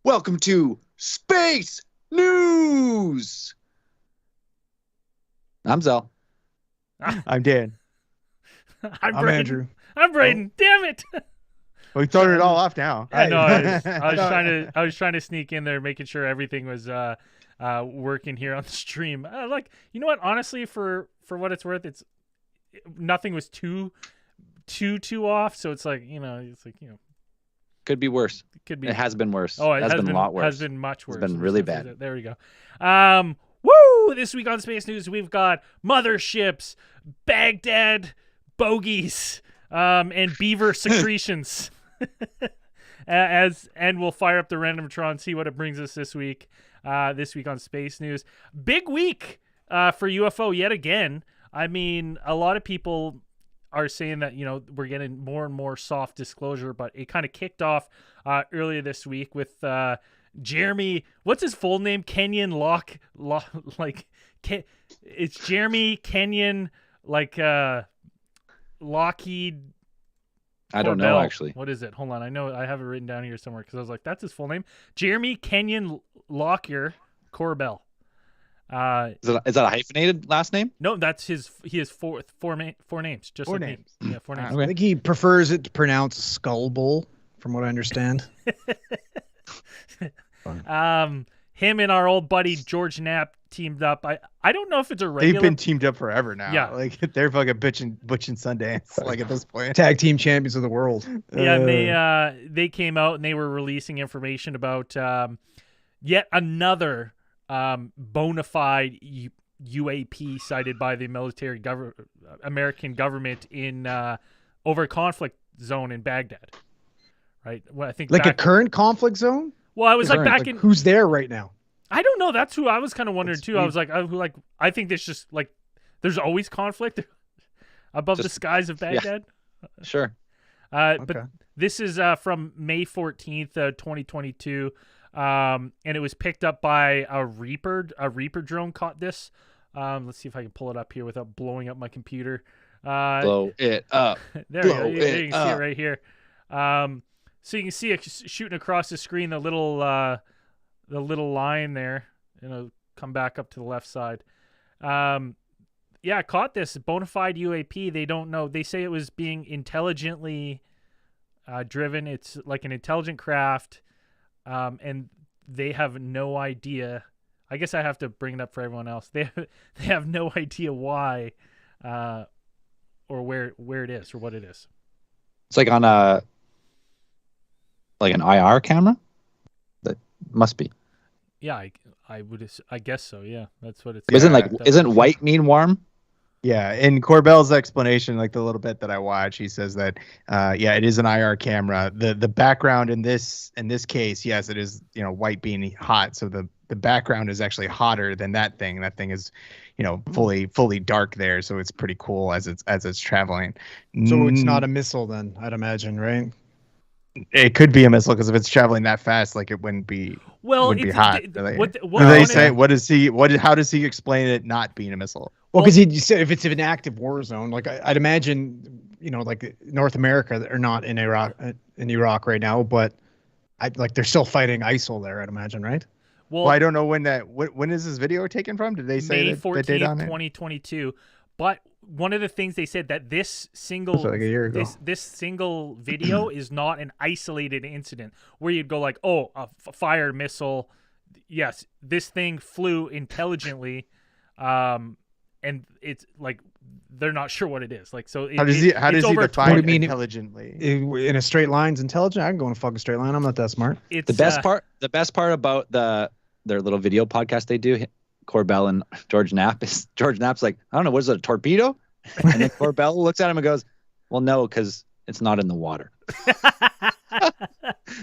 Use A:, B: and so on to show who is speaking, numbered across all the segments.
A: Welcome to Space News. I'm Zell.
B: I'm Dan.
C: I'm
B: Braden. Andrew.
C: I'm Braden. Damn it!
B: Well, we throwing it all off now.
C: I know. I was trying to sneak in there, making sure everything was working here on the stream. You know what? Honestly, for what it's worth, nothing was too off. So it's like.
A: Could be worse.
C: Could be.
A: It has been worse.
C: Oh, it
A: has been a lot worse.
C: Has been much worse.
A: It's been really bad.
C: There we go. Woo! This week on Space News, we've got motherships, Baghdad bogies, and Beaver secretions. And we'll fire up the randomtron, see what it brings us this week. This week on Space News, big week for UFO yet again. I mean, a lot of people are saying that we're getting more and more soft disclosure, but it kind of kicked off earlier this week with Jeremy. What's his full name? Kenyon it's Jeremy Kenyon Lockheed.
A: I don't know, actually.
C: What is it? Hold on. I know I have it written down here somewhere because I was like, that's his full name. Jeremy Kenyon Lockyer Corbell.
A: Is that a hyphenated last name?
C: No, that's his. He has four names. Just
B: four
C: like
B: names.
C: Me. Yeah, four names.
B: Okay.
D: I think he prefers it to pronounce Skull Bowl, from what I understand.
C: Him and our old buddy George Knapp teamed up. I don't know if it's a regular.
B: They've been teamed up forever now.
C: Yeah,
B: like they're fucking Butch and Sundance. Like at this point,
D: tag team champions of the world.
C: Yeah, they came out and they were releasing information about yet another bona fide UAP cited by the military American government in over a conflict zone in Baghdad. Right? Well, I think
D: a current conflict zone.
C: Well, I was in.
D: Who's there right now?
C: I don't know. That's who I was kind of wondering too. I was like, I think there's just there's always conflict above the skies of Baghdad.
A: Yeah. Sure.
C: But this is from May 14th, 2022. And it was picked up by a Reaper drone caught this. Let's see if I can pull it up here without blowing up my computer.
A: Blow it up.
C: There you go. You can see it right here. So you can see it shooting across the screen, the little line there, come back up to the left side. Yeah, caught this bona fide UAP. They don't know. They say it was being intelligently driven. It's like an intelligent craft. And they have no idea. I guess I have to bring it up for everyone else. They have no idea why, or where it is or what it is.
A: It's like on an IR camera. That must be.
C: Yeah, I guess so. Yeah, that's what it's.
A: Isn't white mean warm?
B: Yeah, in Corbell's explanation, like the little bit that I watched, he says that, it is an IR camera. The background in this case, yes, it is, white being hot. So the background is actually hotter than that thing. That thing is, fully dark there. So it's pretty cool as it's traveling.
D: So it's not a missile then, I'd imagine, right?
B: It could be a missile because if it's traveling that fast, like it wouldn't be.
C: Well,
B: wouldn't be hot. How does he explain it not being a missile?
D: Well, because he said if it's an active war zone, like I'd imagine, like North America, they're not in Iraq right now, but they're still fighting ISIL there, I'd imagine, right?
B: Well, I don't know when is this video taken from? Did they say
C: May 14th, 2022? But one of the things they said that this single
B: like a year ago.
C: This single video is not an isolated incident where you'd go like, oh, a fire missile. Yes, this thing flew intelligently, and it's like they're not sure what it is. Like, so
B: how does he define intelligently?
D: In a straight line's intelligent? I can go in a fucking straight line. I'm not that smart.
A: It's the best part about their little video podcast they do, Corbell and George Knapp, is George Knapp's like, I don't know, what is it, a torpedo? And then Corbell looks at him and goes, well, no, because it's not in the water.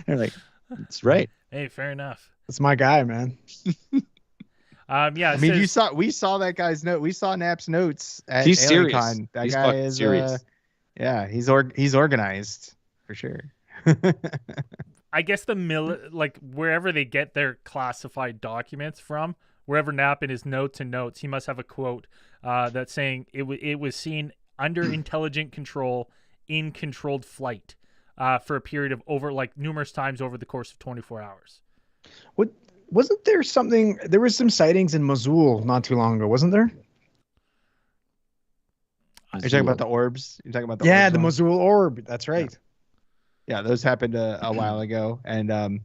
A: They're like, that's right.
C: Hey, fair enough.
D: That's my guy, man.
C: Yeah.
B: I mean, we saw that guy's note. We saw Knapp's notes at
A: he's serious.
B: Con. That
A: he's
B: guy is
A: serious.
B: Yeah, he's organized for sure.
C: I guess wherever they get their classified documents from, wherever Knapp in his notes, he must have a quote that's saying it was seen under intelligent control in controlled flight for a period of over numerous times over the course of 24 hours.
D: What wasn't there something? There was some sightings in Mosul not too long ago, wasn't there?
B: You're talking about the orbs? You're talking about the
D: Yeah,
B: orbs
D: the
B: one?
D: Mosul orb. That's right.
B: Yeah, those happened a while ago, and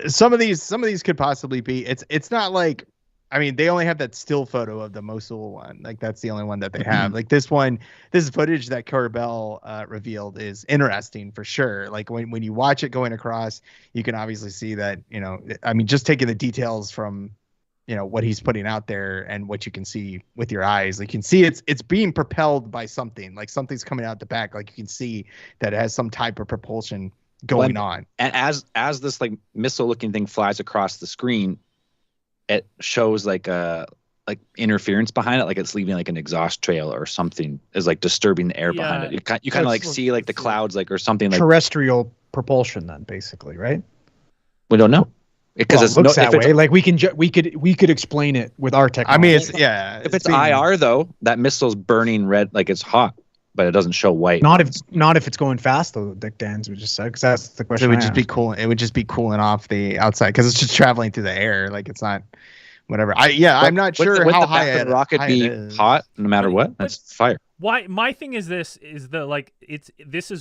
B: some of these could possibly be. It's not like, I mean, they only have that still photo of the Mosul one. Like that's the only one that they have. Like this footage that Corbell revealed is interesting for sure. Like when you watch it going across, you can obviously see that, I mean, just taking the details from, what he's putting out there and what you can see with your eyes, like you can see it's being propelled by something, like something's coming out the back. Like you can see that it has some type of propulsion going on.
A: And as this like missile looking thing flies across the screen, it shows like interference behind it, like it's leaving like an exhaust trail or something is like disturbing the air behind it. You kind of like see like the clouds like or something like
D: terrestrial propulsion then basically, right?
A: We don't know because
D: it looks that way. Like we could explain it with our technology.
B: I mean,
A: if it's IR though, that missile's burning red, like it's hot, but it doesn't show white.
D: Not if it's going fast though. Dick Dans would just say, because that's the question.
B: It would just be cool. It would just be cooling off the outside because it's just traveling through the air. Like it's not whatever. I'm not sure how high
A: a rocket be hot no matter what. That's fire.
C: Why? My thing is this is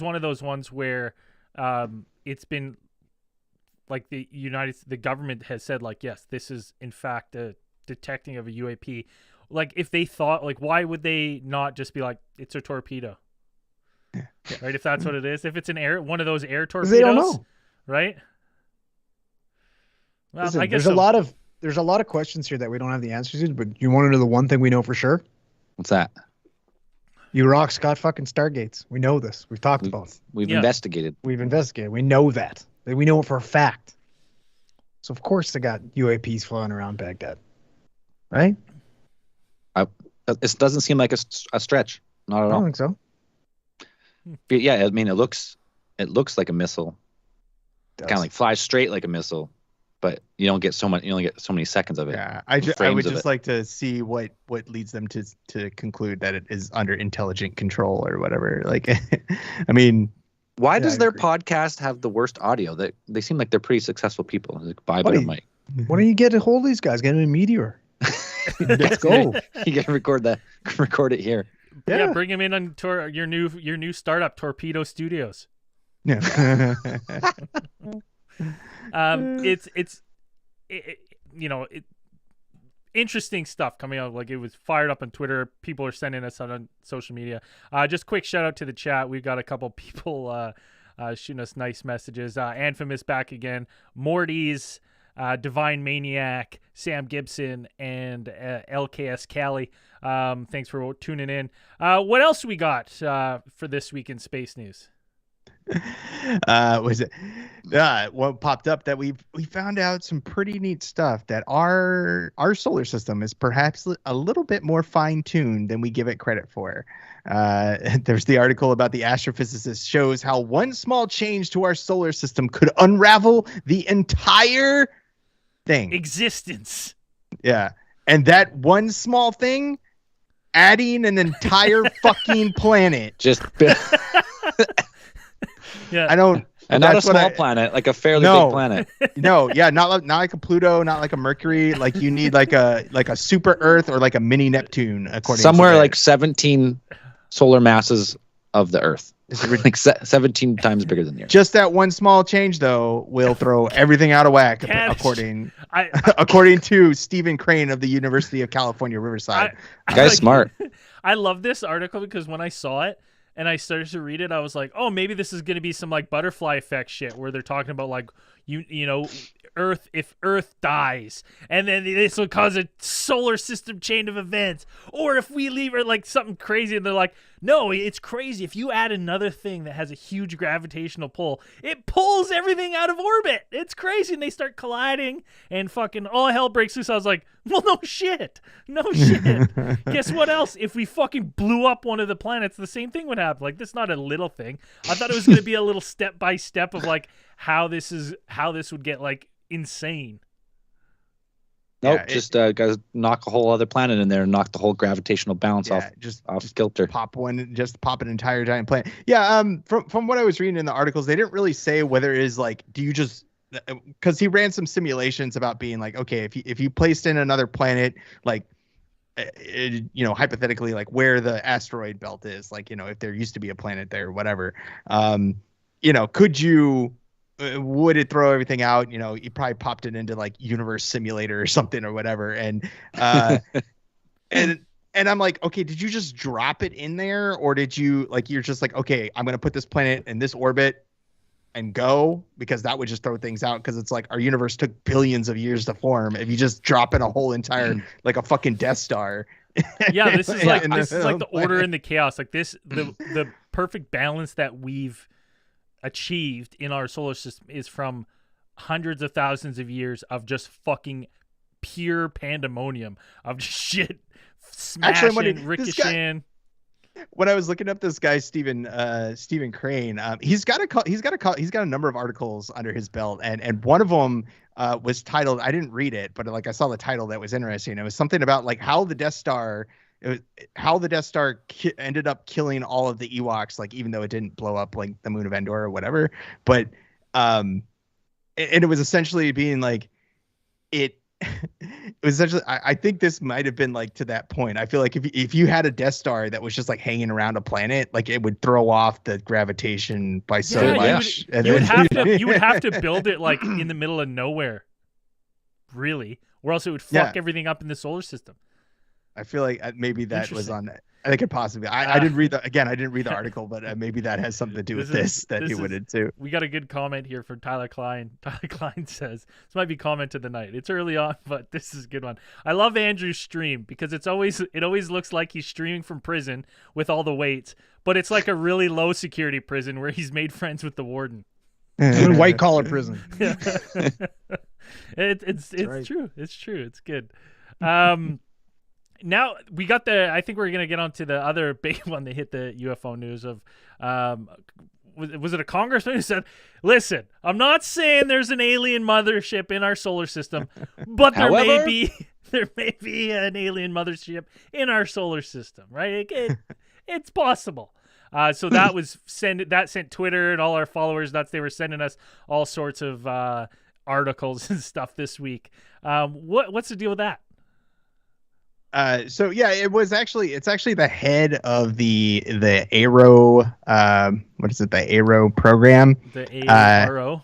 C: one of those ones where it's been like the government has said like, yes, this is in fact a detecting of a UAP. Like if they thought, like, why would they not just be like, it's a torpedo? Yeah. Right? If that's what it is. If it's one of those air torpedoes,
D: they don't know.
C: Right? Well,
D: Listen,
C: I guess
D: there's a lot of questions here that we don't have the answers to, but you want to know the one thing we know for sure?
A: What's that?
D: Iraq's got fucking Stargates. We know this. We've talked about it.
A: We've investigated.
D: We've investigated. We know that. We know it for a fact. So of course they got UAPs flying around Baghdad. Right?
A: It doesn't seem like a stretch. Not at all.
D: I don't think so.
A: But yeah, I mean, it looks like a missile.
D: It
A: kind of like flies straight like a missile, but you don't get so much. You only get so many seconds of it.
B: Yeah, I would just like to see what leads them to conclude that it is under intelligent control or whatever. Like, I mean,
A: why does their podcast have the worst audio? They seem like they're pretty successful people. Like, buy a better mic.
D: Why don't you get a hold of these guys? Get them in Meteor. Let's go.
A: You gotta record it here.
C: Yeah, bring him in on your new startup, Torpedo Studios.
B: Yeah.
C: Interesting stuff coming out. Like it was fired up on Twitter. People are sending us out on social media. Just quick shout out to the chat. We've got a couple people shooting us nice messages. Anfamous back again. Morty's. Divine Maniac, Sam Gibson, and LKS Cali. Thanks for tuning in. What else we got for this week in space news?
B: What popped up that we found out some pretty neat stuff, that our solar system is perhaps a little bit more fine-tuned than we give it credit for. There's the article about the astrophysicist shows how one small change to our solar system could unravel the entire thing.
C: Existence.
B: Yeah. And that one small thing, adding an entire fucking planet.
A: Just
C: yeah.
B: I don't.
A: And not a small planet, like a fairly big planet.
B: No, yeah, not like a Pluto, not like a Mercury. Like you need like a super Earth or like a mini Neptune, according
A: somewhere
B: to
A: like 17 solar masses of the Earth. It's like 17 times bigger than the Earth.
B: Just that one small change, though, will throw everything out of whack, according to Stephen Crane of the University of California, Riverside.
A: Guy's smart.
C: I love this article because when I saw it and I started to read it, I was like, oh, maybe this is going to be some like butterfly effect shit where they're talking about like, you know, Earth, if Earth dies, and then this will cause a solar system chain of events, or if we leave it like something crazy, and they're like, no, it's crazy. If you add another thing that has a huge gravitational pull, it pulls everything out of orbit. It's crazy, and they start colliding, and fucking all hell breaks loose. I was like, well, no shit. Guess what else? If we fucking blew up one of the planets, the same thing would happen. Like, this is not a little thing. I thought it was going to be a little step by step of like how this would get like insane.
A: Nope, yeah, just gotta knock a whole other planet in there and knock the whole gravitational balance off kilter.
B: Pop an entire giant planet. Yeah, from what I was reading in the articles, they didn't really say whether it is like, do you just because he ran some simulations about being like, okay, if you placed in another planet, like, hypothetically, like where the asteroid belt is, like, if there used to be a planet there or whatever, could you, would it throw everything out? You probably popped it into like universe simulator or something or whatever. And, and I'm like, okay, did you just drop it in there? Or did you you're just like, okay, I'm going to put this planet in this orbit and go, because that would just throw things out. Cause it's like our universe took billions of years to form. If you just drop in a whole entire, like a fucking Death Star.
C: Yeah. This is like the order and the chaos. Like the perfect balance that we've achieved in our solar system is from hundreds of thousands of years of just fucking pure pandemonium of just shit smashing, ricocheting.
B: When I was looking up this guy Stephen Crane, he's got a number of articles under his belt, and one of them was titled, I didn't read it, but like I saw the title that was interesting. It was something about like how the Death Star ended up killing all of the Ewoks, like even though it didn't blow up like the moon of Endor or whatever. But and it was essentially being like it was essentially, I think this might have been like to that point. I feel like if you had a Death Star that was just like hanging around a planet, like it would throw off the gravitation by so much.
C: You would have to build it like in the middle of nowhere, really, or else it would fuck everything up in the solar system.
B: I feel like maybe that was on that. I think it possibly. I didn't read the article, but maybe that has something to do with this he went into.
C: We got a good comment here from Tyler Klein. Tyler Klein says, this might be comment of the night. It's early on, but this is a good one. I love Andrew's stream because it always looks like he's streaming from prison with all the weights, but it's like a really low security prison where he's made friends with the warden.
D: White collar prison.
C: It's right. True. It's true. It's good. Now we got I think we're going to get on to the other big one that hit the UFO news of, was it a congressman who said, listen, I'm not saying there's an alien mothership in our solar system, but there may be an alien mothership in our solar system, right? It's possible. So that was sent Twitter and all our followers nuts. They were sending us all sorts of articles and stuff this week. What's the deal with that?
B: So yeah, it's actually the head of the AARO, what is it? The AARO program.
C: The AARO.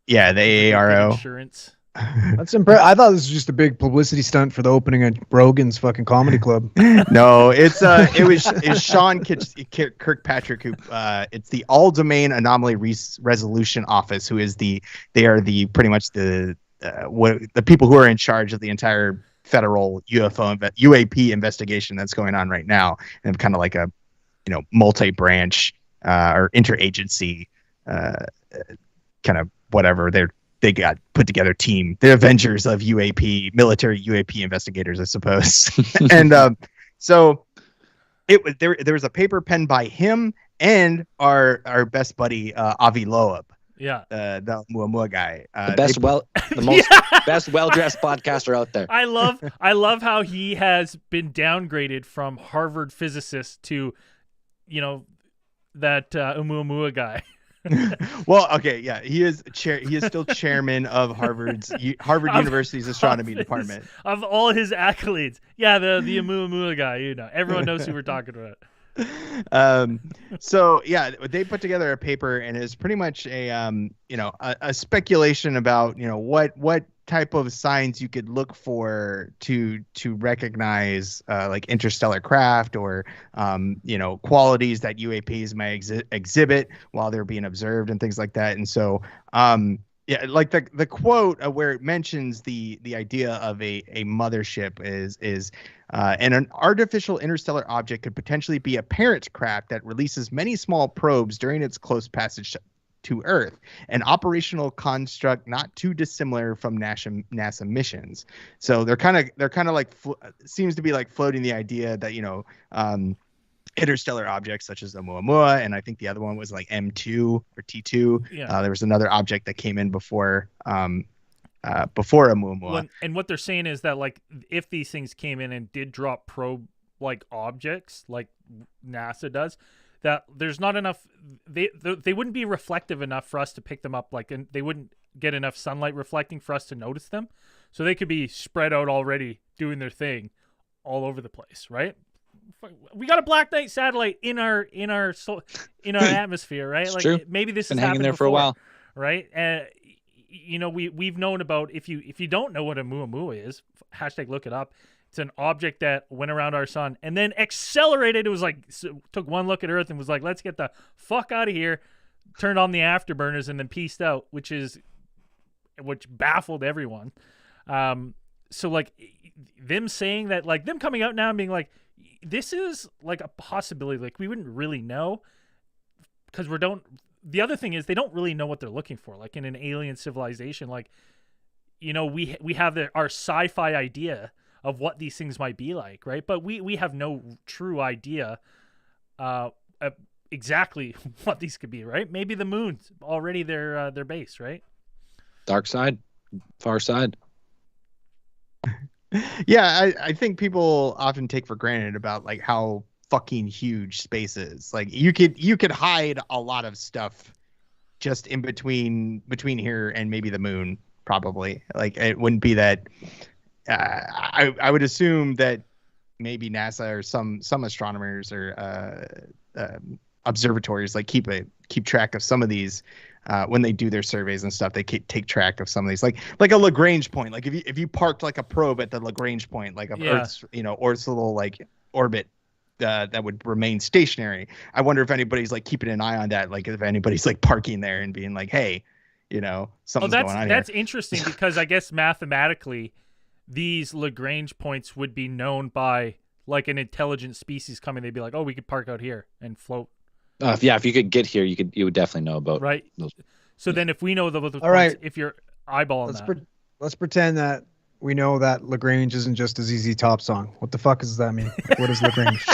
B: Yeah, the AARO.
C: Insurance.
D: That's impressive. I thought this was just a big publicity stunt for the opening of Rogan's fucking comedy club.
B: No, it's Sean Kirkpatrick who it's the All Domain Anomaly Resolution Office, who is pretty much the people who are in charge of the entire federal UAP investigation that's going on right now, and kind of like a multi-branch or interagency kind of whatever they got put together team, the Avengers of military UAP investigators, I suppose. And so there was a paper penned by him and our best buddy Avi Loeb.
C: Yeah,
B: the Muamua guy,
A: the most best well-dressed podcaster out there.
C: I love how he has been downgraded from Harvard physicist to, that Muamua guy.
B: Well, okay, yeah, he is still chairman of Harvard University's astronomy department.
C: Of all his accolades, yeah, the Muamua guy, everyone knows who we're talking about.
B: So yeah, they put together a paper, and it's pretty much a speculation about what type of signs you could look for to recognize like interstellar craft or qualities that UAPs may exhibit while they're being observed and things like that. And so yeah, like the quote where it mentions the idea of a mothership is and an artificial interstellar object could potentially be a parent craft that releases many small probes during its close passage to Earth, an operational construct not too dissimilar from NASA missions. So they're kind of like seems to be like floating the idea that interstellar objects such as the Muamua, and I think the other one was like M2 or T2.
C: Yeah.
B: There was another object that came in before a Muamua.
C: Well, and what they're saying is that like if these things came in and did drop probe like objects like NASA does, that there's not enough. They wouldn't be reflective enough for us to pick them up. Like, and they wouldn't get enough sunlight reflecting for us to notice them. So they could be spread out already doing their thing all over the place, right? We got a Black Knight satellite in our atmosphere, right?
A: It's
C: like
A: true.
C: maybe this
A: Been
C: has
A: hanging
C: happened
A: there
C: before,
A: for a while,
C: right? We've known about, if you don't know what a Muamua is, hashtag look it up. It's an object that went around our sun and then accelerated. It was like, took one look at Earth and was like, let's get the fuck out of here. Turned on the afterburners and then pieced out, which baffled everyone. So like them saying that, like them coming out now and being like, this is like a possibility. Like we wouldn't really know because the other thing is they don't really know what they're looking for. Like in an alien civilization, like, we have our sci-fi idea of what these things might be like, right? But we have no true idea exactly what these could be, right? Maybe the moon's already their base, right?
A: dark side, far side.
B: Yeah, I think people often take for granted about like how fucking huge space is. Like you could hide a lot of stuff just in between here and maybe the moon, probably. Like it wouldn't be that. I would assume that maybe NASA or some astronomers or observatories like keep track of some of these when they do their surveys and stuff. They take track of some of these, like a Lagrange point. Like if you parked like a probe at the Lagrange point, like of Earth's Earth's little like orbit that would remain stationary. I wonder if anybody's like keeping an eye on that. Like if anybody's like parking there and being like, hey, something's going on here.
C: That's interesting because I guess mathematically these Lagrange points would be known by like an intelligent species coming. They'd be like, oh, we could park out here and float.
A: If you could get here, you would definitely know about
C: right.
A: those.
C: So then if we know the
D: all
C: points,
D: right,
C: if you're eyeballing
D: let's pretend that we know that Lagrange isn't just a ZZ Top song. What the fuck does that mean? Like, what is Lagrange?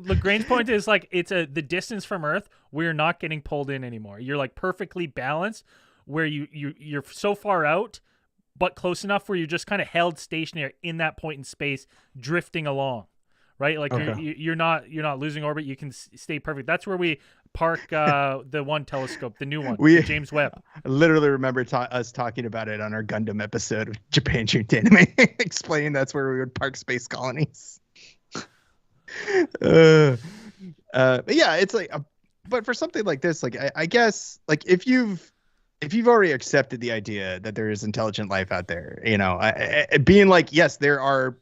C: Lagrange point is like the distance from Earth. We're not getting pulled in anymore. You're like perfectly balanced where you're so far out but close enough where you're just kind of held stationary in that point in space, drifting along, right? Like you're not losing orbit. You can stay perfect. That's where we park the one telescope, the new one, the James Webb.
B: I literally remember us talking about it on our Gundam episode of Japan Junta Anime, explaining that's where we would park space colonies. But yeah, it's like, but for something like this, like I guess, like if you've already accepted the idea that there is intelligent life out there, being like, yes, there are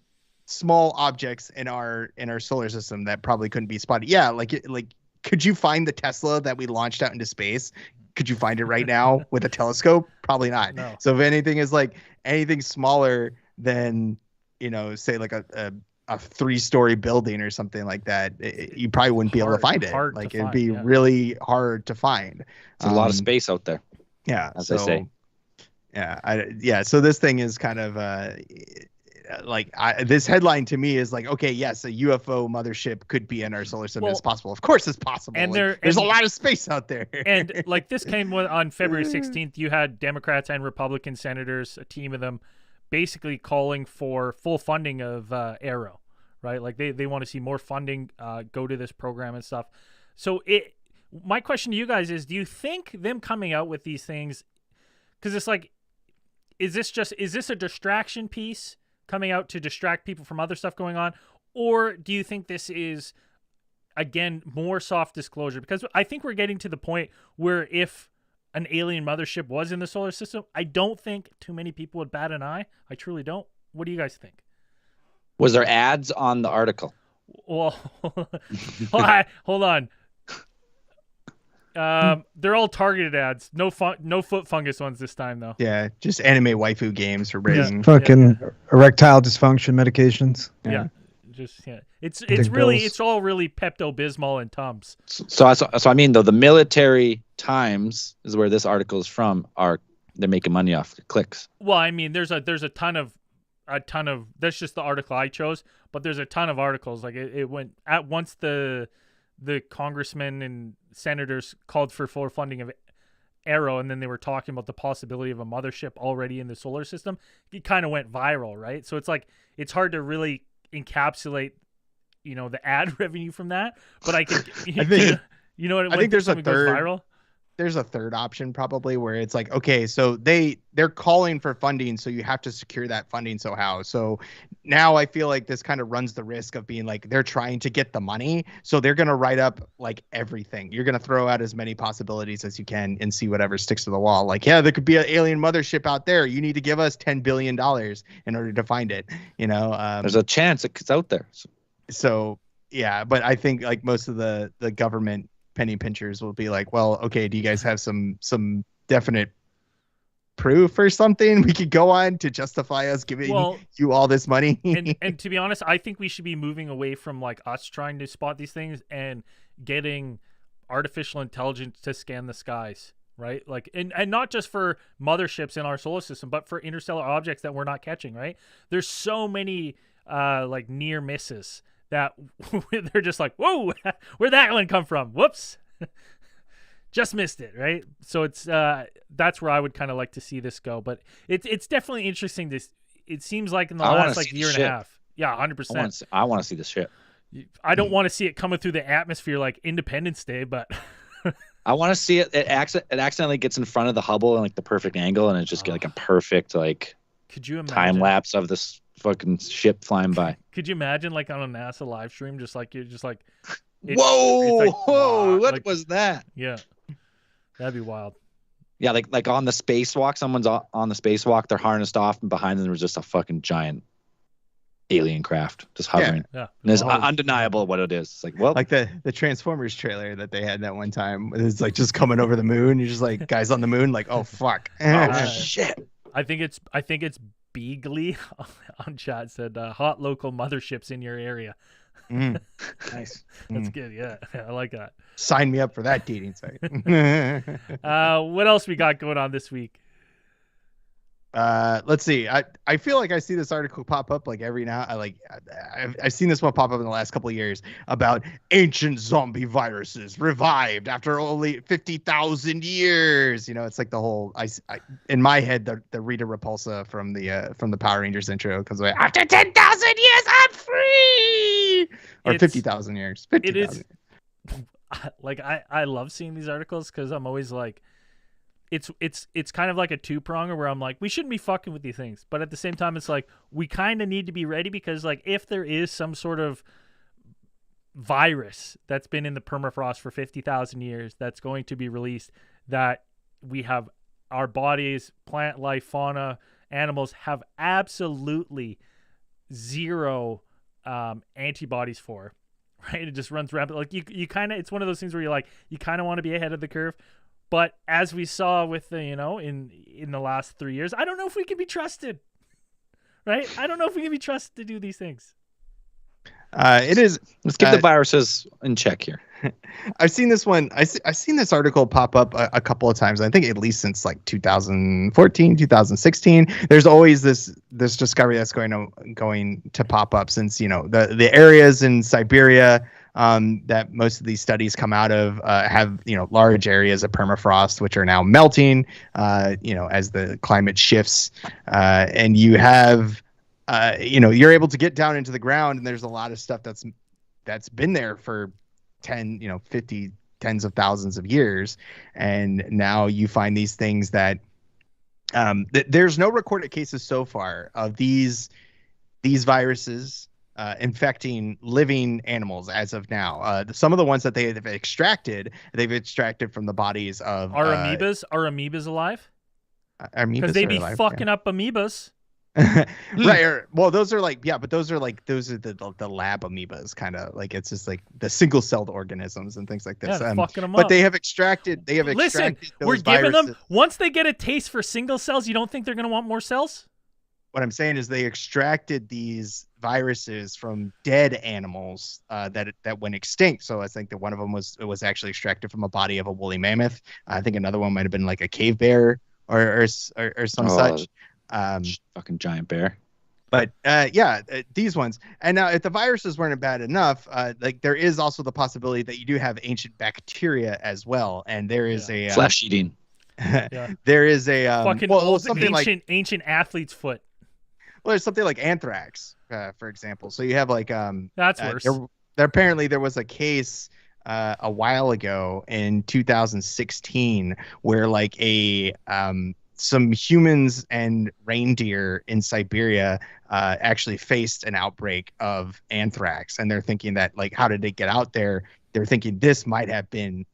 B: small objects in our solar system that probably couldn't be spotted. Yeah, like could you find the Tesla that we launched out into space? Could you find it right now with a telescope? Probably not.
C: No.
B: So if anything is like anything smaller than, say like a 3-story building or something like that, you probably wouldn't be able to find it. Like it'd be really hard to find.
A: It's a lot of space out there.
B: Yeah,
A: as they say.
B: Yeah, so this thing is kind of this headline to me is like, okay, yes, a UFO mothership could be in our solar system. It's possible. Of course, it's possible.
C: And
B: there's a lot of space out there.
C: And like this came on February 16th. You had Democrats and Republican senators, a team of them, basically calling for full funding of Arrow, right? Like they want to see more funding go to this program and stuff. So my question to you guys is, do you think them coming out with these things, because it's like, is this a distraction piece coming out to distract people from other stuff going on? Or do you think this is, again, more soft disclosure? Because I think we're getting to the point where if an alien mothership was in the solar system, I don't think too many people would bat an eye. I truly don't. What do you guys think?
A: Was there ads on the article?
C: Well, hold on. They're all targeted ads. No foot fungus ones this time though.
B: Yeah, just anime waifu games for raising
D: fucking erectile dysfunction medications.
C: Yeah. It's all really Pepto-Bismol and Tums.
A: So I mean though, the Military Times is where this article is from. They're making money off the clicks.
C: Well, I mean, there's a ton of that's just the article I chose, but there's a ton of articles. Like it went at once the congressmen and senators called for full funding of Arrow, and then they were talking about the possibility of a mothership already in the solar system. It kind of went viral, right? So it's like it's hard to really encapsulate, the ad revenue from that. But I could, I think there's a third. Goes viral.
B: there's a third option probably where it's like, okay, so they're calling for funding, so you have to secure that funding somehow. So now I feel like this kind of runs the risk of being like they're trying to get the money, so they're gonna write up like everything. You're gonna throw out as many possibilities as you can and see whatever sticks to the wall. Like, yeah, there could be an alien mothership out there. You need to give us $10 billion in order to find it.
A: There's a chance it's out there.
B: So yeah, but I think like most of the government penny pinchers will be like, well, okay, do you guys have some definite proof or something we could go on to justify us giving you all this money?
C: and to be honest, I think we should be moving away from like us trying to spot these things and getting artificial intelligence to scan the skies, right? Like, and not just for motherships in our solar system, but for interstellar objects that we're not catching, right? There's so many like near misses that they're just like, whoa, where'd that one come from? Whoops. Just missed it, right? So it's that's where I would kind of like to see this go. But it's definitely interesting. It seems like in the last like year and a half. Yeah, 100%.
A: I want to see the ship.
C: I don't want to see it coming through the atmosphere like Independence Day, but
A: I want to see it. It accidentally gets in front of the Hubble in like the perfect angle, and it just get like a perfect like
C: could you imagine
A: time lapse of this fucking ship flying by.
C: Could you imagine like on a NASA live stream, just like you're just like,
A: whoa, what was that?
C: Yeah, that'd be wild.
A: Yeah, like on the spacewalk, someone's on the spacewalk, they're harnessed off, and behind them there was just a fucking giant alien craft just hovering.
C: Yeah.
A: And it's undeniable what it is. It's like, well,
B: like the Transformers trailer that they had that one time. It's like just coming over the moon. You're just like, guys on the moon, like, oh fuck,
A: shit. I think
C: it's Beagley on chat said hot local motherships in your area.
B: Nice.
C: That's good. Yeah, I like that.
B: Sign me up for that dating site.
C: What else we got going on this week?
B: Let's see. I feel like I see this article pop up like every now. I've seen this one pop up in the last couple of years about ancient zombie viruses revived after only 50,000 years. It's like the whole. I in my head the Rita Repulsa from the Power Rangers intro comes away after 10,000 years. I'm free. Or 50,000 years. 50,000.
C: It is. Like I love seeing these articles because I'm always like. It's kind of like a two-pronger where I'm like, we shouldn't be fucking with these things. But at the same time, it's like, we kind of need to be ready because like if there is some sort of virus that's been in the permafrost for 50,000 years that's going to be released, that we have our bodies, plant life, fauna, animals have absolutely zero antibodies for, right? It just runs rampant. Like you kind of, it's one of those things where you're like, you kind of want to be ahead of the curve. But as we saw with the, in the last 3 years, I don't know if we can be trusted, right? I don't know if we can be trusted to do these things.
B: It is.
A: Let's keep the viruses in check here.
B: I've seen this one. I've seen this article pop up a couple of times. I think at least since like 2014, 2016. There's always this discovery that's going to pop up since the areas in Siberia that most of these studies come out of have large areas of permafrost which are now melting as the climate shifts, and you have you're able to get down into the ground, and there's a lot of stuff that's been there for 10 50 tens of thousands of years, and now you find these things that there's no recorded cases so far of these viruses infecting living animals as of now. Some of the ones that they've extracted from the bodies of
C: are amoebas alive? Because they'd be fucking up amoebas.
B: Right. Well, those are like, but those are the lab amoebas, kind of like, it's just like the single celled organisms and things like this.
C: Fucking them
B: but
C: up.
B: they have extracted.
C: Listen, we're giving them, once they get a taste for single cells, you don't think they're gonna want more cells?
B: What I'm saying is they extracted these viruses from dead animals that went extinct. So I think that one of them was actually extracted from a body of a woolly mammoth. I think another one might have been like a cave bear or some such.
A: Fucking giant bear.
B: But these ones. And now if the viruses weren't bad enough, like there is also the possibility that you do have ancient bacteria as well. And there is a
A: flesh eating.
B: There is a
C: fucking old ancient athlete's foot.
B: Well, there's something like anthrax, for example. So you have like
C: that's worse.
B: Apparently there was a case a while ago in 2016 where like some humans and reindeer in Siberia actually faced an outbreak of anthrax, and they're thinking that like, how did it get out there? They're thinking this might have been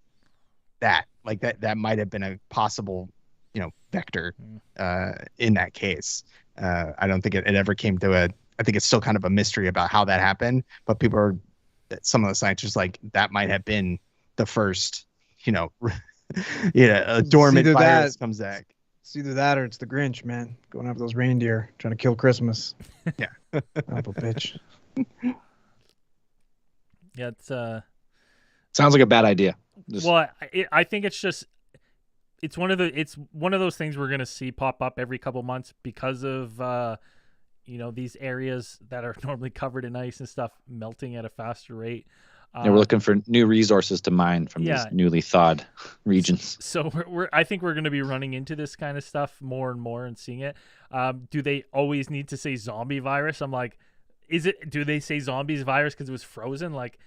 B: that might have been a possible, vector in that case. I don't think it ever came to I think it's still kind of a mystery about how that happened, but some of the scientists like that might have been the first, a dormant virus comes back.
D: It's either that or it's the Grinch, man, going after those reindeer, trying to kill Christmas.
B: Yeah.
D: Oh, bitch.
C: Yeah, it's
A: sounds like a bad idea.
C: Well, I think it's one of those things we're gonna see pop up every couple months because of these areas that are normally covered in ice and stuff melting at a faster rate.
A: We're looking for new resources to mine from these newly thawed regions.
C: So I think we're going to be running into this kind of stuff more and more and seeing it. Do they always need to say zombie virus? I'm like, do they say zombies virus because it was frozen? Like,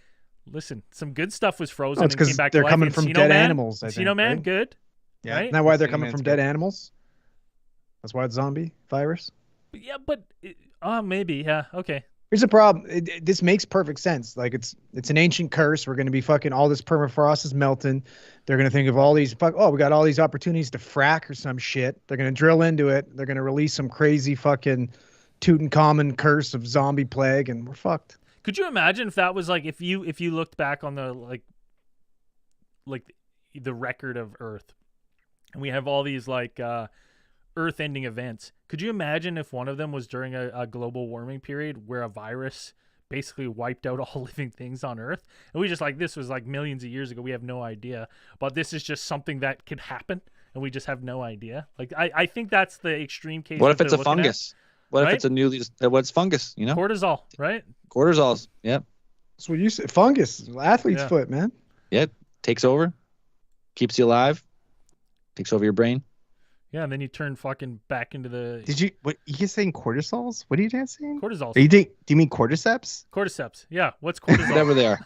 C: listen, some good stuff was frozen and came back to life.
D: They're coming from dead animals. I think,
C: man,
D: right?
C: good.
B: Yeah.
C: Right?
D: Isn't that why they're coming from dead animals? That's why it's zombie virus?
C: Yeah, but maybe. Yeah, okay.
D: Here's the problem. This makes perfect sense. Like it's an ancient curse. We're going to be fucking all this permafrost is melting. They're going to think of all these we got all these opportunities to frack or some shit. They're going to drill into it. They're going to release some crazy fucking Tutankhamun curse of zombie plague, and we're fucked.
C: Could you imagine if that was like if you looked back on the like the record of Earth, and we have all these like Earth-ending events. Could you imagine if one of them was during a global warming period where a virus basically wiped out all living things on Earth? And we just this was like millions of years ago. We have no idea. But this is just something that could happen, and we just have no idea. Like I think that's the extreme case.
A: What if it's a fungus? What if it's what's fungus?
C: Cortisol, right?
A: Cortisol's. Yep.
D: That's what you said. Fungus, athlete's foot, man.
A: Yeah, takes over, keeps you alive, takes over your brain.
C: Yeah, and then you turn fucking back into the.
B: What you saying? Cortisols? What are you guys saying?
C: Cortisols.
B: Do you mean cordyceps?
C: Cordyceps. Yeah. What's cortisol?
A: Whatever they are.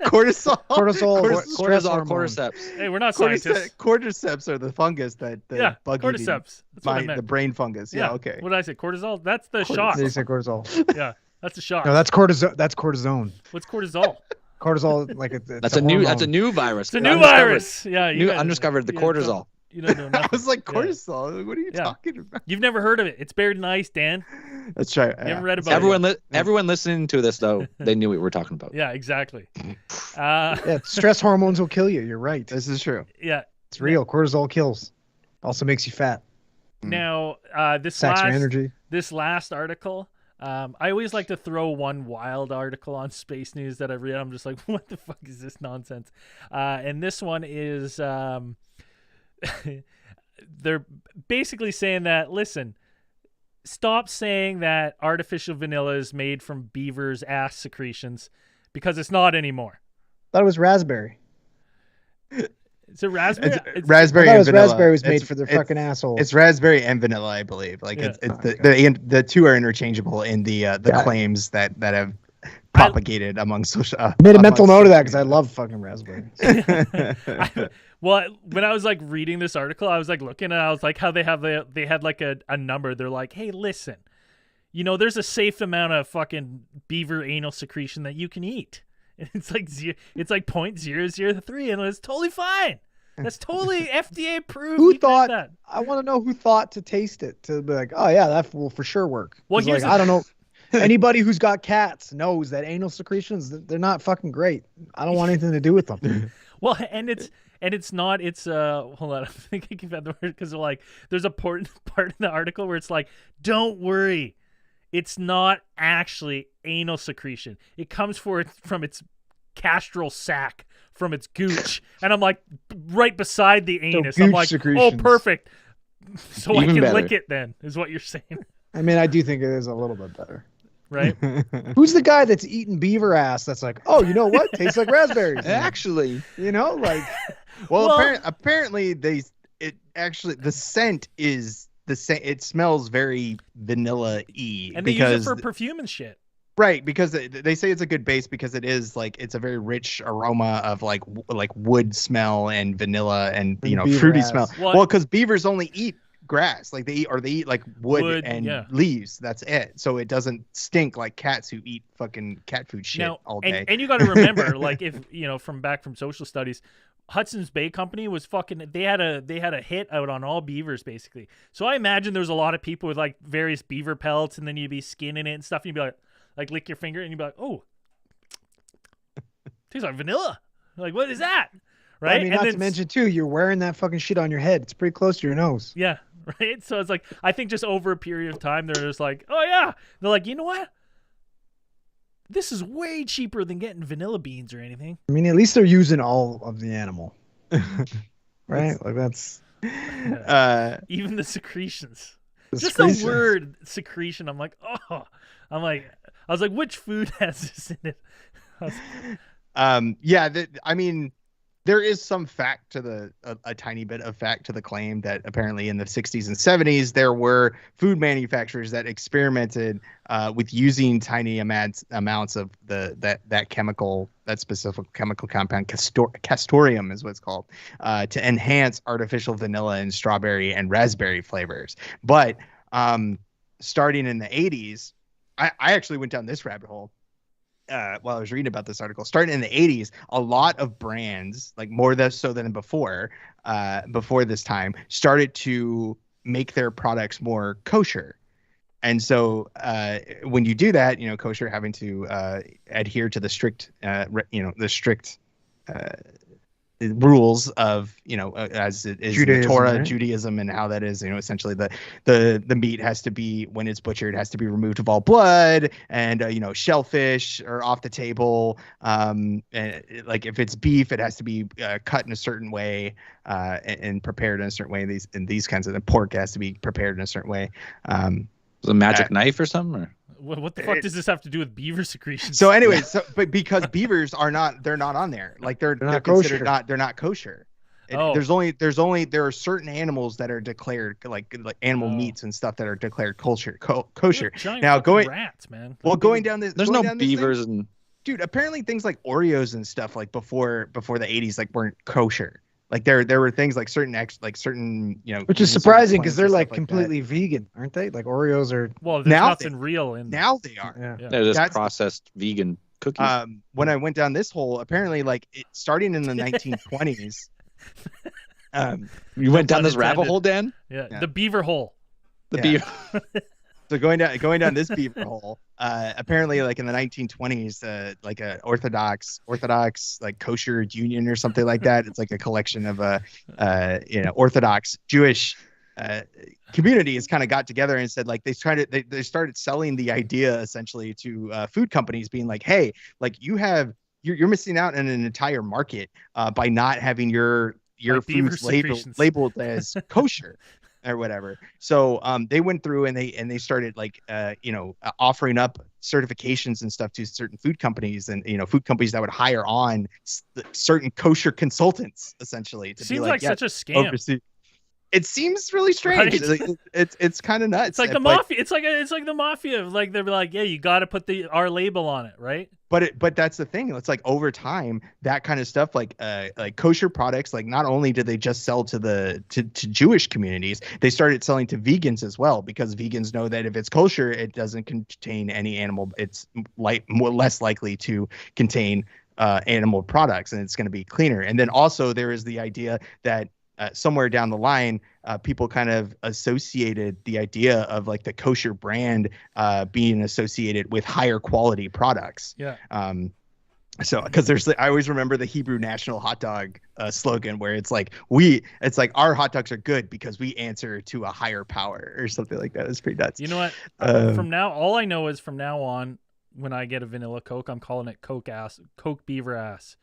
B: Cortisol.
A: Cordyceps.
C: Hey, we're not scientists.
B: Cordyceps are the fungus that bug
C: cordyceps. That's what I meant.
B: The brain fungus. Yeah. Okay.
C: What did I say? Cortisol. That's the shot.
D: They say cortisol.
C: Yeah, that's the shot.
D: No, that's cortisone. That's cortisone.
C: What's cortisol?
D: Cortisol, like
A: that's a new virus.
C: It's a new virus. Yeah,
A: undiscovered the cortisol.
C: You don't know nothing.
B: I was like, cortisol? What are you talking about?
C: You've never heard of it. It's buried in ice, Dan.
B: That's right.
C: You haven't read about it.
A: Everyone listening to this, though, they knew what we were talking about.
C: Yeah, exactly.
D: Stress hormones will kill you. You're right.
B: This is true.
C: Yeah.
D: It's real. Cortisol kills. Also makes you fat.
C: Now, this last article, I always like to throw one wild article on Space News that I read. I'm just like, what the fuck is this nonsense? And this one is... they're basically saying that, listen, stop saying that artificial vanilla is made from beavers' ass secretions because it's not anymore.
D: I thought it was raspberry.
C: It's a raspberry.
B: Raspberry and vanilla.
D: Raspberry was made for their fucking assholes.
B: It's raspberry and vanilla, I believe. Like the two are interchangeable in the claims that have propagated among social.
D: I made a mental note of that because I love fucking raspberry.
C: Well, when I was like reading this article, I was like looking and I was like how they had like a number. They're like, hey, listen, there's a safe amount of fucking beaver anal secretion that you can eat. And it's like 0.003, and it's totally fine. That's totally FDA approved.
D: Who thought that? I want to know who thought to taste it to be like, oh yeah, that will for sure work. Well, I don't know. Anybody who's got cats knows that anal secretions, they're not fucking great. I don't want anything to do with them.
C: Well, and it's not. It's hold on. I'm thinking about the word because like there's a part in the article where it's like, don't worry, it's not actually anal secretion. It comes from its castral sac, from its gooch, and I'm like right beside the anus. I'm like, oh, perfect. So even I can lick it. Then is what you're saying.
D: I mean, I do think it is a little bit better.
C: Right?
D: Who's the guy that's eating beaver ass that's like, oh, you know what? Tastes like raspberries.
A: Actually.
D: Like.
B: Well, apparently the scent is the same. It smells very vanilla-y.
C: And they use it for perfume and shit.
B: Right, because they say it's a good base because it is like it's a very rich aroma of like wood smell and vanilla and fruity smell. Well, because beavers only eat grass, like they eat like wood and leaves. That's it. So it doesn't stink like cats who eat fucking cat food shit all day.
C: And you got to remember, like if from social studies, Hudson's Bay Company was they had a hit out on all beavers basically. So I imagine there's a lot of people with like various beaver pelts, and then you'd be skinning it and stuff, and you'd be like lick your finger, and you'd be like, oh, tastes like vanilla. Like, what is that? Right.
D: I mean, not to mention too, you're wearing that fucking shit on your head. It's pretty close to your nose.
C: Yeah. Right. So it's like, I think just over a period of time, they're just like, oh yeah. They're like, you know what? This is way cheaper than getting vanilla beans or anything.
D: I mean, at least they're using all of the animal. Right? Like that's
C: even the secretions. Just the word secretion. I'm like, oh. I was like, which food has this in it?
B: I mean, there is some fact to a tiny bit of fact to the claim that apparently in the 60s and 70s there were food manufacturers that experimented with using tiny amounts of that specific chemical compound, castoreum is what it's called, to enhance artificial vanilla and strawberry and raspberry flavors. But starting in the 80s, I actually went down this rabbit hole while I was reading about this article. Starting in the 80s, a lot of brands, like more so than before this time, started to make their products more kosher. And so when you do that, kosher having to adhere to the strict rules of as it is Judaism, in the Torah, right? Judaism, and how that is essentially the meat has to be, when it's butchered, has to be removed of all blood, and shellfish are off the table, and like if it's beef, it has to be cut in a certain way and prepared in a certain way. These kinds of pork has to be prepared in a certain way.
A: A magic knife or something, or?
C: What the fuck does this have to do with beaver secretions?
B: So anyway, but because beavers they're not on there. Like they're not kosher. They're not kosher. There are certain animals that are declared like animal meats and stuff that are declared kosher. Now
C: rats, man.
B: Well, going down this,
A: there's no beavers and
B: dude. Apparently, things like Oreos and stuff like before the 80s weren't kosher. Like there were things like certain
D: which is surprising because they're like completely vegan, aren't they? Like Oreos are.
C: Well, there's nothing real in.
B: Now they are.
A: Yeah. They're just processed vegan cookies.
B: When I went down this hole, apparently, like starting in the 1920s.
A: You went down this rabbit hole, Dan?
C: Yeah, the beaver hole.
A: Beaver.
B: So going down this beaver hole, apparently, like in the 1920s, like a Orthodox like kosher union or something like that. It's like a collection of Orthodox Jewish communities kind of got together and said like they started selling the idea essentially to food companies, being like, hey, like you're missing out on an entire market by not having your foods labeled as kosher. Or whatever. So they went through and they started like offering up certifications and stuff to certain food companies, and food companies that would hire on certain kosher consultants essentially to
C: seems
B: be like
C: such a scam.
B: Oversee. It seems really strange. Right? It's kind of nuts.
C: It's like the mafia. It's like the mafia. Like they're like, yeah, you got to put our label on it, right?
B: But that's the thing. It's like over time, that kind of stuff, like kosher products, like not only did they just sell to Jewish communities, they started selling to vegans as well, because vegans know that if it's kosher, it doesn't contain any animal. It's less likely to contain animal products, and it's going to be cleaner. And then also there is the idea that somewhere down the line, people kind of associated the idea of like the kosher brand being associated with higher quality products.
C: Yeah.
B: So because I always remember the Hebrew National Hot Dog slogan, where it's like our hot dogs are good because we answer to a higher power or something like that. It's pretty nuts.
C: You know what? From now, all I know is from now on, when I get a vanilla Coke, I'm calling it Coke Beaver ass.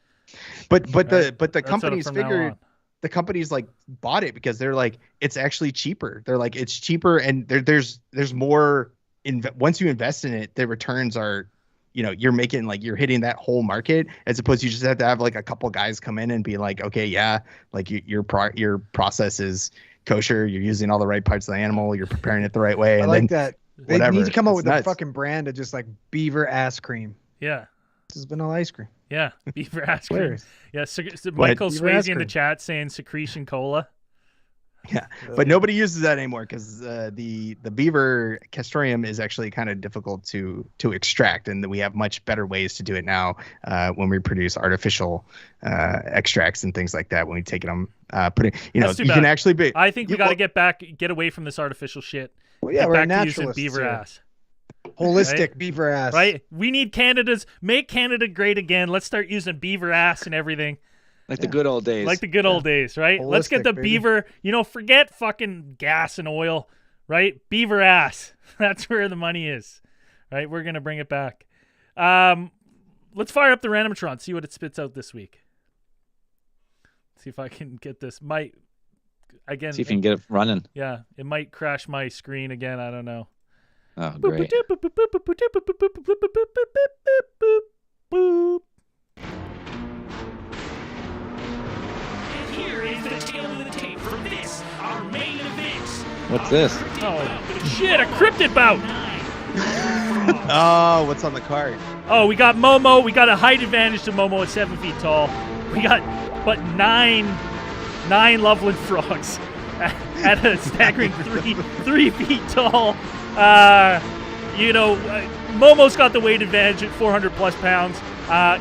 B: But the companies figured. The companies like bought it because they're like, it's actually cheaper. They're like, it's cheaper, and there's more. Once you invest in it, the returns are, you're making like you're hitting that whole market, as opposed to you just have to have like a couple guys come in and be like, okay, yeah, like your process is kosher. You're using all the right parts of the animal. You're preparing it the right way.
D: I like that. They
B: whatever.
D: need to come out
B: It's
D: with
B: nuts.
D: a fucking brand of just like Beaver ass cream.
C: Yeah.
D: This is vanilla ice cream.
C: Yeah. Beaver ass cream.
D: Hilarious.
C: Yeah. Michael
D: Beaver ass
C: Swayze in the
D: cream.
C: chat saying Secretion Cola.
B: Yeah, but nobody uses that anymore because the beaver castoreum is actually kind of difficult to extract, and we have much better ways to do it now when we produce artificial extracts and things like that. When we take them, putting you can actually be.
C: I think we got to get away from this artificial shit.
D: Well, yeah,
C: get
D: we're
C: back to using
D: naturalists
C: beaver
D: here.
C: ass.
D: Holistic
C: Right?
D: beaver ass.
C: Right? We need make Canada great again. Let's start using beaver ass and everything.
A: Like the good old days.
C: Like the good old days, right? Let's get
D: Holistic,
C: the
D: baby.
C: beaver, forget fucking gas and oil, right? Beaver ass. That's where the money is, right? We're going to bring it back. Let's fire up the Randomatron, see what it spits out this week. See if I can get this.
A: See if you can get it running.
C: Yeah, it might crash my screen again. I don't know.
A: Oh, great.
E: Here is the tail of the tape for this, our main event.
A: What's this?
C: Oh, shit, a cryptid bout.
B: Oh, what's on the card?
C: Oh, we got Momo. We got a height advantage to Momo at 7 feet tall. We got, but nine Loveland frogs at a staggering 3 feet tall. Momo's got the weight advantage at 400 plus pounds.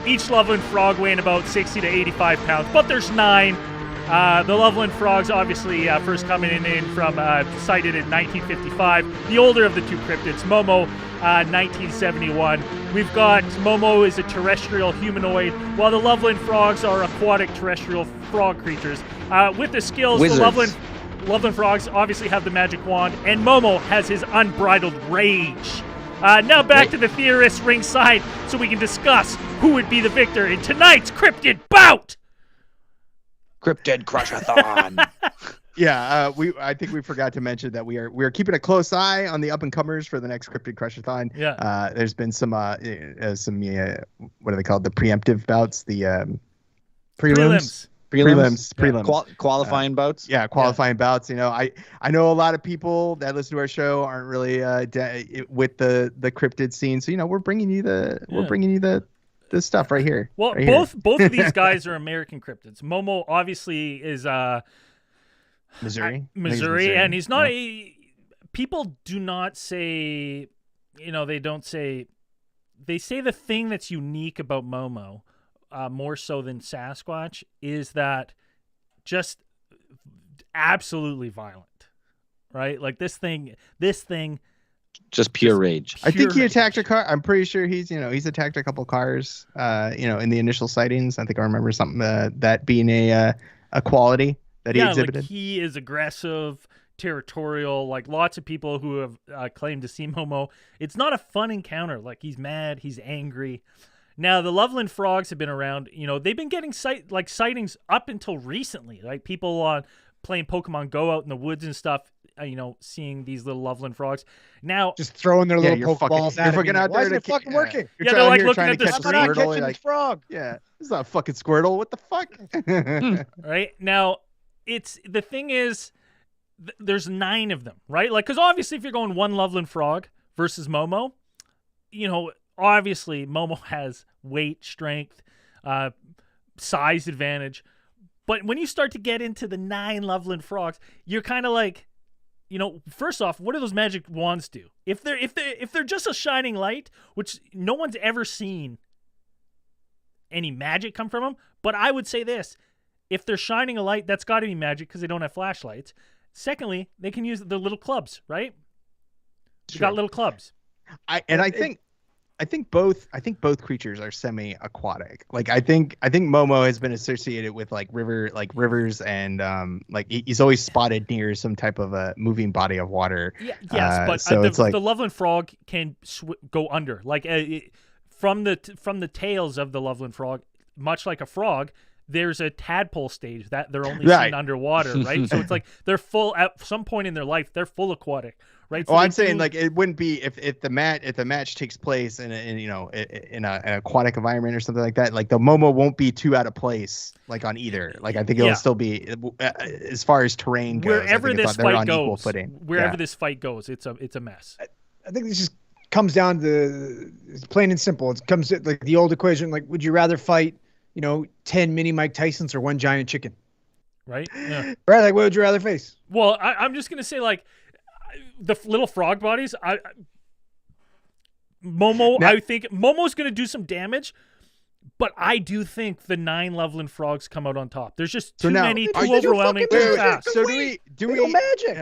C: Each Loveland frog weighing about 60 to 85 pounds, but there's 9. The Loveland frogs, obviously, first coming in from sighted in 1955. The older of the two cryptids, Momo, 1971. We've got Momo is a terrestrial humanoid, while the Loveland frogs are aquatic terrestrial frog creatures. With the skills,
A: Wizards.
C: the Loveland frogs obviously have the magic wand, and Momo has his unbridled rage. Now back to the theorists ringside so we can discuss who would be the victor in tonight's cryptid bout.
A: Cryptid Crushathon.
B: Yeah, I think we forgot to mention that we are keeping a close eye on the up and comers for the next Cryptid Crushathon.
C: Yeah.
B: There's been some what are they called? The preemptive bouts, the
C: Prelims.
B: Prelims.
A: Qualifying bouts.
B: Yeah, qualifying bouts. I know a lot of people that listen to our show aren't really with the cryptid scene, so we're bringing you the stuff right here.
C: Well,
B: right
C: both of these guys are American cryptids. Momo obviously is
B: Missouri,
C: and he's not a. People do not say, they don't say. They say the thing that's unique about Momo, more so than Sasquatch, is that just absolutely violent, right? Like this thing.
A: Just pure rage.
B: I think he attacked a car. I'm pretty sure he's attacked a couple cars. In the initial sightings, I think I remember something that being a quality that he exhibited.
C: Like he is aggressive, territorial. Like lots of people who have claimed to see Momo. It's not a fun encounter. Like he's mad, he's angry. Now the Loveland frogs have been around. They've been getting sightings up until recently. Like people playing Pokemon Go out in the woods and stuff. Seeing these little Loveland frogs. Now,
D: just throwing their little
B: you're
D: Pokeballs at
B: you're
D: me.
B: fucking out
D: Why
B: there
D: isn't it fucking working?
C: Yeah, they're like looking at the
D: I'm not catching this frog.
B: Yeah, it's not a fucking Squirtle. What the fuck?
C: Right now, the thing is, there's 9 of them, right? Like, because obviously, if you're going one Loveland frog versus Momo, obviously Momo has weight, strength, size advantage. But when you start to get into the 9 Loveland frogs, you're kind of like, first off, what do those magic wands do? If they're just a shining light, which no one's ever seen any magic come from them, but I would say this: if they're shining a light, that's got to be magic because they don't have flashlights. Secondly, they can use the little clubs, right? They got little clubs.
B: I think both creatures are semi-aquatic. Like I think Momo has been associated with rivers and he's always spotted near some type of a moving body of water.
C: Yeah, yes, but
B: so it's
C: the Loveland frog can go under. Like from the tails of the Loveland frog, much like a frog, there's a tadpole stage that they're only seen underwater, right? So it's like they're full at some point in their life. They're full aquatic, right? So
B: I'm saying like it wouldn't be if the match takes place in an aquatic environment or something like that. Like the Momo won't be too out of place like on either. Like I think it'll still be as far as terrain goes.
C: Wherever this fight goes, it's a mess.
D: I think this just comes down to it's plain and simple. It comes to like the old equation. Like, would you rather fight, 10 mini Mike Tysons or one giant chicken?
C: Right? Yeah.
D: Right? Like, what would you rather face?
C: Well, I'm just gonna say like the little frog bodies. I think Momo's gonna do some damage. But I do think the 9 Loveland frogs come out on top. There's just too many, too overwhelming, too fast.
B: So do we
D: magic?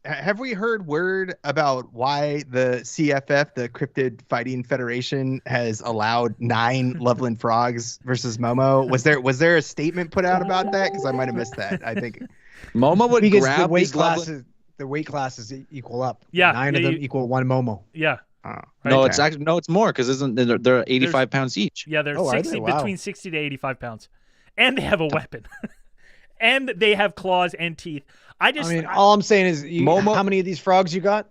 B: Have we heard word about why the CFF, the Cryptid Fighting Federation, has allowed 9 Loveland frogs versus Momo? Was there a statement put out about that? Because I might have missed that. I think
A: Momo would grab
D: the weight
A: these
D: classes. The weight classes equal up.
C: Yeah,
D: 9 of them equal 1 Momo.
C: Yeah.
B: Oh,
A: no, it's actually it's more because they're 85 pounds each.
C: Yeah, they're between 60 to 85 pounds, and they have a weapon, and they have claws and teeth.
D: All I'm saying is, how many of these frogs you got?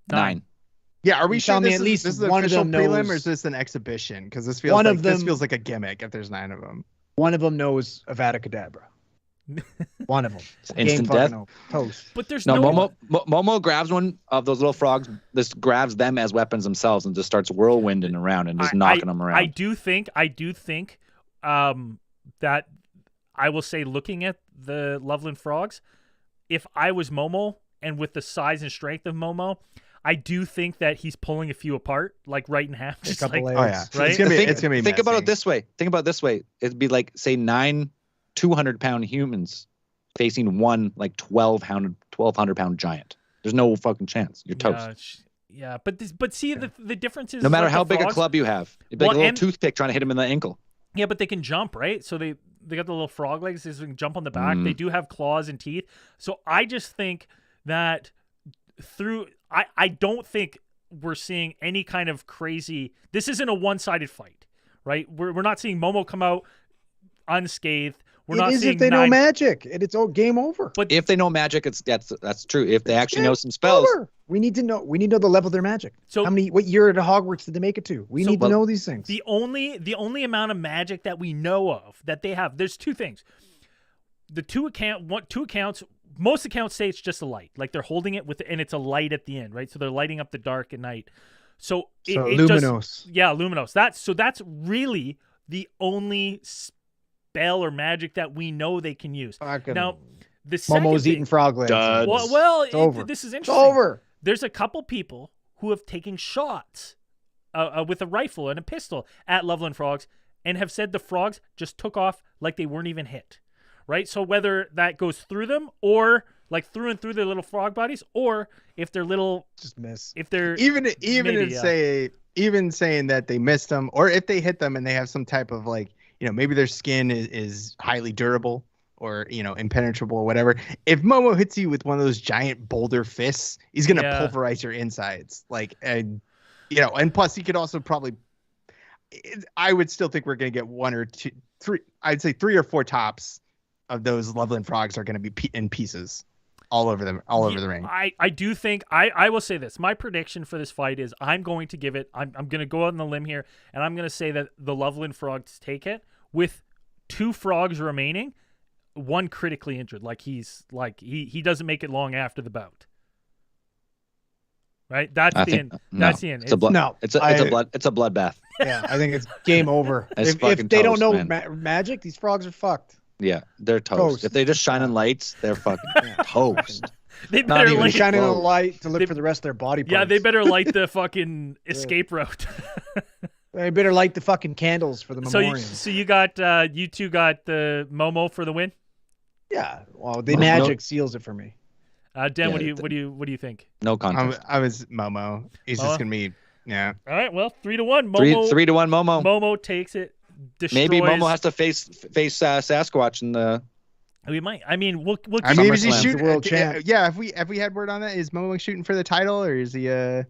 A: 9.
B: Yeah, are we sure
D: at least
B: this is
D: one of them
B: prelim
D: knows,
B: or is this an exhibition? Because this feels like a gimmick if there's 9 of them.
D: One of them knows Avada Kedavra. One of them.
A: Instant death.
D: Toast.
C: But there's
A: Momo grabs one of those little frogs, just grabs them as weapons themselves, and just starts whirlwinding around and just knocking them around.
C: I do think that I will say, looking at the Loveland frogs, if I was Momo and with the size and strength of Momo, I do think that he's pulling a few apart, like right in half. Just
D: a couple
C: like,
D: layers.
C: Right?
B: It's gonna be
A: think about it this way. It'd be like, say, 9 200-pound humans facing one like 1,200-pound giant. There's no fucking chance. You're toast.
C: Yeah, but see the difference is
A: no matter how big a club you have, it's like a little toothpick trying to hit him in the ankle.
C: Yeah, but they can jump, right? So they got the little frog legs. They can jump on the back. They do have claws and teeth. So I just think that I don't think we're seeing any kind of crazy. This isn't a one-sided fight, right? We're not seeing Momo come out unscathed. We're not seeing
D: if they know magic, and it's all game over.
A: But if they know magic, that's true. If they actually know some spells,
D: we need to know the level of their magic. So what year at Hogwarts did they make it to? We need to know these things.
C: The only amount of magic that we know of that they have, there's 2 things. The 2 accounts, most accounts say it's just a light, like they're holding it and it's a light at the end, right? So they're lighting up the dark at night. So
D: luminous.
C: Luminous. That's really the only spell or magic that we know they can use. Now, the
D: Momo's eating frog legs.
C: Well, this is interesting.
D: It's over.
C: There's a couple people who have taken shots with a rifle and a pistol at Loveland frogs and have said the frogs just took off like they weren't even hit, right? So whether that goes through them or like through and through their little frog bodies, or if they're little
D: just miss,
C: if they're
B: even saying that they missed them, or if they hit them and they have some type of like, maybe their skin is highly durable or, impenetrable or whatever. If Momo hits you with one of those giant boulder fists, he's going to pulverize your insides. And plus he could also probably, I would still think we're going to get 1 or 2, 3, I'd say 3 or 4 tops of those Loveland frogs are going to be in pieces all over the ring.
C: I do think, I will say this. My prediction for this fight is I'm going to give it, I'm going to go out on the limb here, and I'm going to say that the Loveland frogs take it with 2 frogs remaining, 1 critically injured. He doesn't make it long after the bout. Right? That's the end. That's the end.
A: It's a bloodbath.
D: Yeah, I think it's game over. If they don't know magic, these frogs are fucked.
A: Yeah, they're toast. If they just shining lights, they're fucking toast.
C: They better
D: light shining a light to look for the rest of their body parts.
C: Yeah, they better light the fucking escape route.
D: They better light the fucking candles for the memorial.
C: So you got you 2 got the Momo for the win?
D: Yeah. Well, the magic seals it for me.
C: Dan, what do you think?
B: No contest. I was Momo. He's just gonna be All
C: right. Well, 3-1.
A: Momo. 3-1. Momo.
C: Momo takes it. Destroys.
A: Maybe Momo has to face Sasquatch in the.
C: We might. I mean, we'll.
B: I mean, is he
D: shooting? World champ.
B: Yeah. Have we had word on that? Is Momo shooting for the title, or is he? What's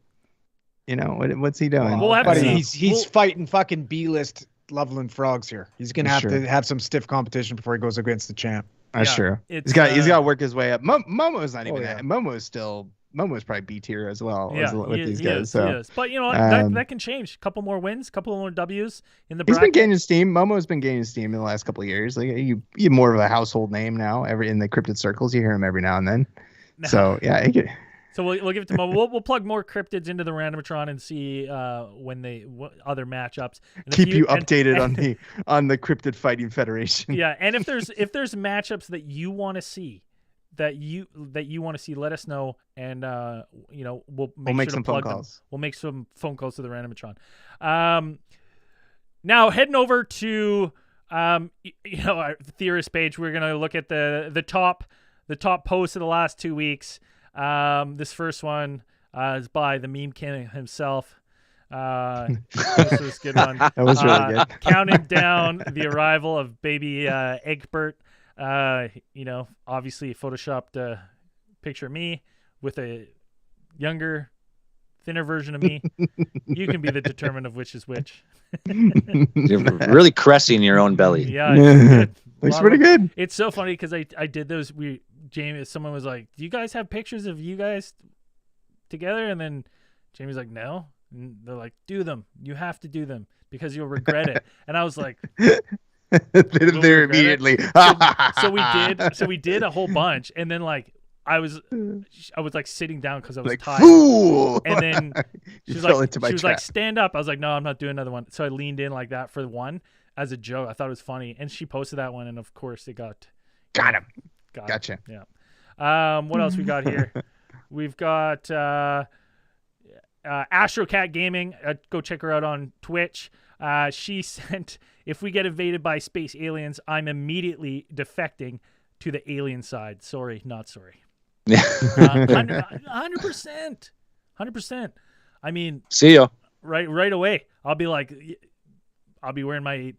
B: he doing?
C: We'll have to see.
D: He's fighting fucking B-list Loveland frogs here. He's gonna have to have some stiff competition before he goes against the champ.
B: That's true. He's got to work his way up. Momo's not even that. Momo's probably B tier as well. With these guys. So,
C: but that can change. A couple more wins, a couple more W's in the bracket.
B: He's been gaining steam. Momo's been gaining steam in the last couple of years. Like you're more of a household name now. In the cryptid circles, you hear him every now and then. So yeah.
C: So we'll give it to Mo. We'll plug more cryptids into the Randomatron and see what other matchups. And
B: Keep you updated on the Cryptid Fighting Federation.
C: Yeah, and if there's matchups that you want to see, let us know, and we'll make some phone calls. We'll make some phone calls to the Randomatron. Now heading over to our theorist page, we're gonna look at the top posts of the last 2 weeks. This first one is by the Meme King himself. This was a good one.
B: That was really good.
C: Counting down the arrival of baby Egbert. Obviously photoshopped a picture of me with a younger, thinner version of me. You can be the determinant of which is which.
A: You're really caressing your own belly.
C: Yeah,
B: looks pretty good.
C: It's so funny because I did those. Someone was like, "Do you guys have pictures of you guys together?" And then Jamie's like, "No." And they're like, "Do them. You have to do them because you'll regret it." And I was like,
B: they're immediately.
C: So we did a whole bunch, and then like I was like sitting down because I was
B: like,
C: tired.
B: Fool!
C: And then she was like, "Stand up." I was like, "No, I'm not doing another one." So I leaned in like that for one as a joke. I thought it was funny, and she posted that one, and of course it got
B: him.
C: Gotcha. Yeah. What else we got here? We've got AstroCat Gaming. Go check her out on Twitch. She sent, "If we get invaded by space aliens, I'm immediately defecting to the alien side. Sorry, not sorry." 100%. 100%. I mean,
A: see ya.
C: Right away. I'll be wearing my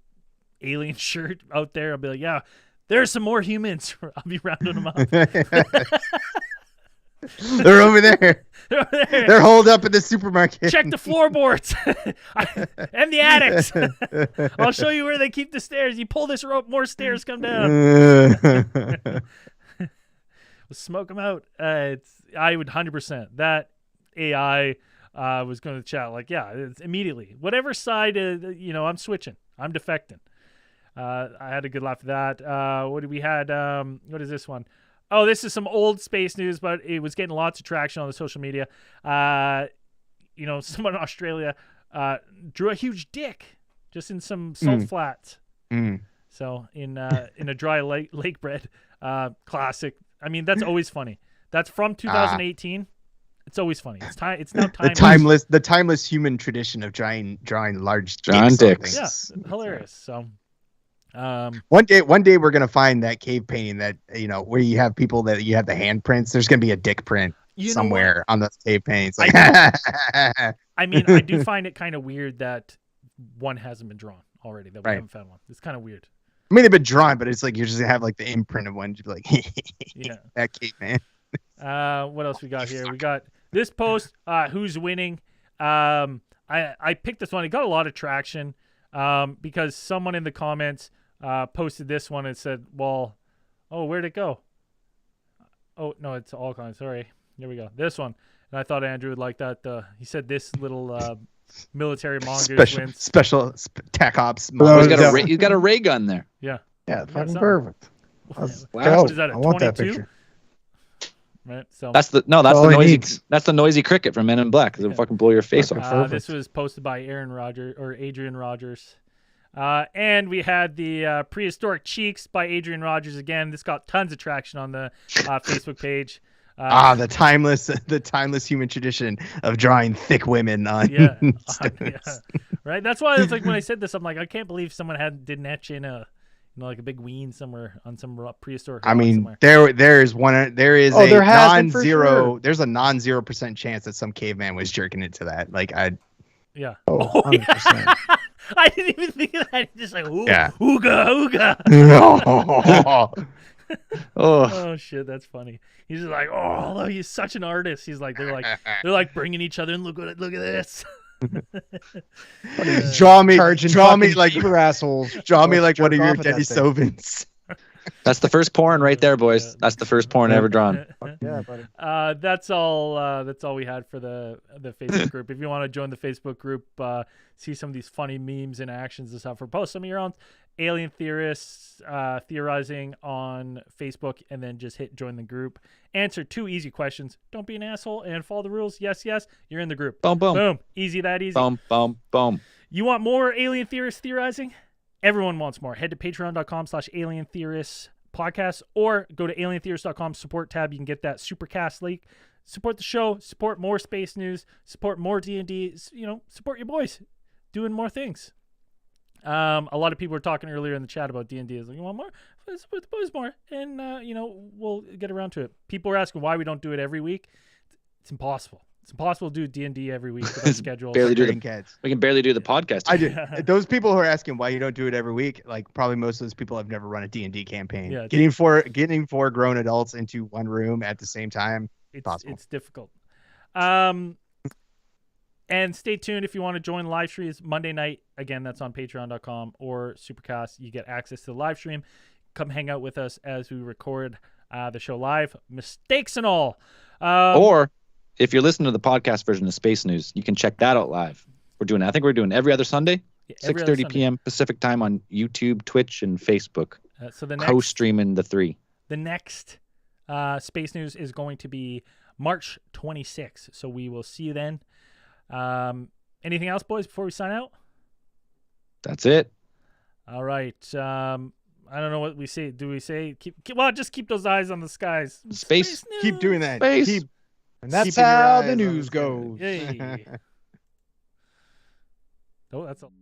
C: alien shirt out there. I'll be like, "Yeah, there's some more humans." I'll be rounding them up.
B: They're over there. They're holed up in the supermarket.
C: Check the floorboards and the attics. I'll show you where they keep the stairs. You pull this rope, more stairs come down. We'll smoke them out. I would 100%. That AI was going to chat like, yeah, it's immediately. Whatever side, I'm switching. I'm defecting. I had a good laugh at that. What did we had? What is this one? Oh, this is some old space news, but it was getting lots of traction on the social media. Someone in Australia drew a huge dick just in some salt flats. So in a dry lake bed, classic. I mean, that's always funny. That's from 2018. It's always funny. It's now timeless.
B: The timeless human tradition of drawing large
A: dicks.
C: Yeah, hilarious. So.
B: One day we're gonna find that cave painting that where you have people that you have the handprints. There's gonna be a dick print somewhere on those cave paintings. Like,
C: I mean, I do find it kind of weird that one hasn't been drawn already. That we haven't found one. It's kind of weird.
B: I mean, they've been drawn, but it's like you're just gonna have like the imprint of one. You'd be like, yeah, that caveman.
C: What else we got here? We got this post. Who's winning? I picked this one. It got a lot of traction because someone in the comments posted this one and said, well, where'd it go? Oh, no, it's all comments. Sorry. Here we go. This one. And I thought Andrew would like that. He said this little military mongoose wins.
B: Special TAC ops.
A: He's got a ray gun there.
C: Yeah.
D: Yeah, fucking perfect.
C: Wow. Is that
D: I want
C: 22?
D: that picture.
C: Right. So
A: that's the noisy cricket from Men in Black. It'll fucking blow your face off.
C: This was posted by Adrian Rogers. And we had the Prehistoric Cheeks by Adrian Rogers again. This got tons of traction on the Facebook page.
B: The timeless human tradition of drawing thick women on stones.
C: Right. That's why it's like when I said this, I'm like, I can't believe someone didn't etch in a like a big ween somewhere on some prehistoric.
B: I mean,
C: somewhere.
B: there's a non-0% chance that some caveman was jerking into that. Like
C: yeah.
D: Oh, 100%.
C: I didn't even think of that. Just like, ooga. Oh shit, that's funny. He's just like, although he's such an artist, he's like, they're like bringing each other and look at this.
B: Draw me like
D: assholes.
B: Draw me like one of your Denny Sovins.
A: That's the first porn right there, boys. That's the first porn ever drawn.
D: Yeah, buddy.
C: That's all we had for the Facebook group. If you want to join the Facebook group, see some of these funny memes and actions and stuff, or post some of your own alien theorists theorizing on Facebook, and then just hit join the group. Answer 2 easy questions. Don't be an asshole and follow the rules. Yes, you're in the group.
A: Boom, boom.
C: Boom. Easy, that easy.
A: Boom, boom, boom.
C: You want more alien theorists theorizing? Everyone wants more. Head to patreon.com/alien theorists podcast, or go to alientheorists.com support tab. You can get that supercast link. Support the show, support more space news, support more D&D, support your boys doing more things. A lot of people were talking earlier in the chat about D&D. Like, you want more? Let's support the boys more, and we'll get around to it. People are asking why we don't do it every week. It's impossible. It's impossible to do D&D every week with our schedule.
A: We can barely do the podcast.
B: I do. Those people who are asking why you don't do it every week, like probably most of those people have never run a D&D campaign.
C: Yeah,
B: getting four grown adults into one room at the same time,
C: it's difficult. And stay tuned if you want to join the live streams Monday night. Again, that's on patreon.com or Supercast. You get access to the live stream. Come hang out with us as we record the show live. Mistakes and all.
A: Or if you're listening to the podcast version of Space News, you can check that out live. I think we're doing every other Sunday, 6:30 p.m. Pacific time on YouTube, Twitch, and Facebook.
C: So the
A: co-streaming the 3.
C: The next Space News is going to be March 26th. So we will see you then. Anything else, boys, before we sign out?
A: That's it.
C: All right. I don't know what we say. Do we say just keep those eyes on the skies?
A: Space
B: keep doing that.
A: Space.
D: And that's how the news goes.
C: Yay. Oh, that's all.